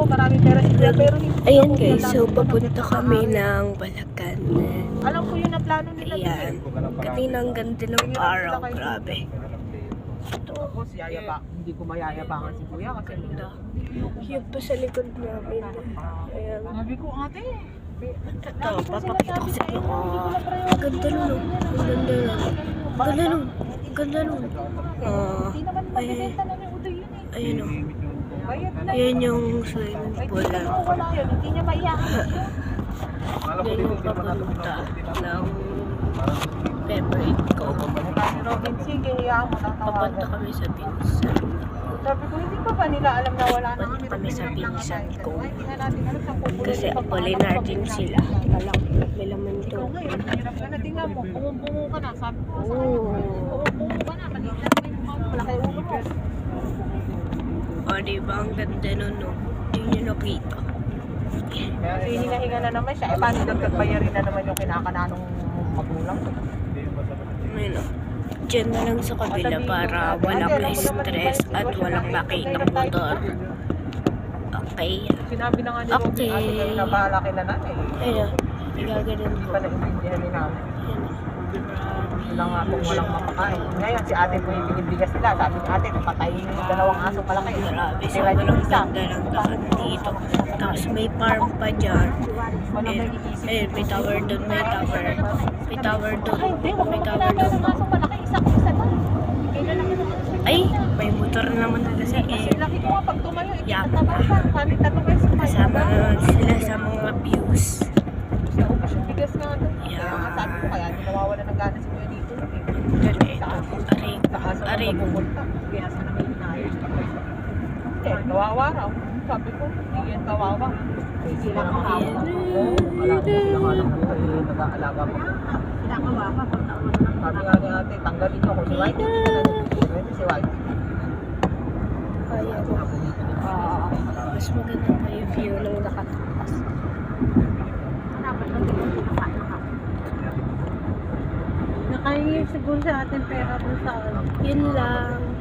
ko, maraming pera si Kuya, pero hindi Ayan ako guys, so kilala. papunta kami ng Balacan. Alam ko yun ang plano nila. Ayan, kanina ang ganda ng araw, grabe. Ako, hindi ko mayayabangan si Kuya kasi Yung pa sa likod namin. Ayan. sabi ko, ate, Ito, papakita ko sa inyo. Ang ganda nun. Ang ganda nun. Ang ganda nun. Ang ganda nun. hindi naman mabibenta na yung utoy yun eh. Ayun o. Bayad na. Ayan yung swimming pool lang. Wala yun, hindi niya maiyakan. Yan yung papunta ng favorite ko. Robin, sige, hayaan mo nang Papunta tawagan. kami sa pinsan. Sabi ko, hindi pa ba nila alam na wala na Papunta kami sa pinsan ko. Ay, hindi na natin alam sa kukulo. Kasi Apolinar sila. May laman to. Ikaw ngayon, hirap ka na. Tingnan mo, bumubuo ka na. Sabi ko sa Oo. bumubuo ka na. Maliit lang pa yung mukha mo. Malaki ulo mo. O, diba? Ang ganda nun, no? Hindi nyo nakita. Kasi hinahinga na naman siya. Eh, paano nagkagbayarin na naman yung kinakana nung magulang? Ayun o. Diyan na lang sa kabila para walang stress at walang makitang motor. Okay. Sinabi na nga ni Robin, Okay. ate kayo na bahala kila nanay. Ayun o. Igaganon Hindi ko. pa naintindihan ni nanay. Ayun o. Sila nga kung walang mapakain. Ngayon, si ate po yung binibigas nila. Sabi ni ate, patayin yung dalawang aso malaki. Grabe, Sila yung sobrang isa. ganda ng daan dito. Tapos may farm pa dyan. Ayun, ayun, may tower doon, may tower. May tower doon. May tower doon. Aso malaki, isa lang. Kailan lang Ay, may motor naman na kasi Kasi laki ko nga pag tumayo, Yeah. ikinataba pa. Kami tatlo kayo sa kasama sila sa mga views. Naubos yung bigas nga doon. Yeah. Kaya nga sabi ko, kaya hindi nawawala ng gana si Kuya dito. Dali, Sa aso. aray, Sa aso na aray. mapupunta. Kaya sa namin inayos. Eh, kawawa raw. Sabi ko, hindi yan kawawa. Eh, sila ang hawak. Oo, alam mo sila nga lang nag-aalaga mo. Sila kawawa. Sabi nga ni ate, tanggalin niyo ako si Whitey. Ito si Whitey. Kaya ko. Mas maganda pa yung view ng nakatakas. Nakahingi siguro sa ating pera dun sa ano. Yun lang.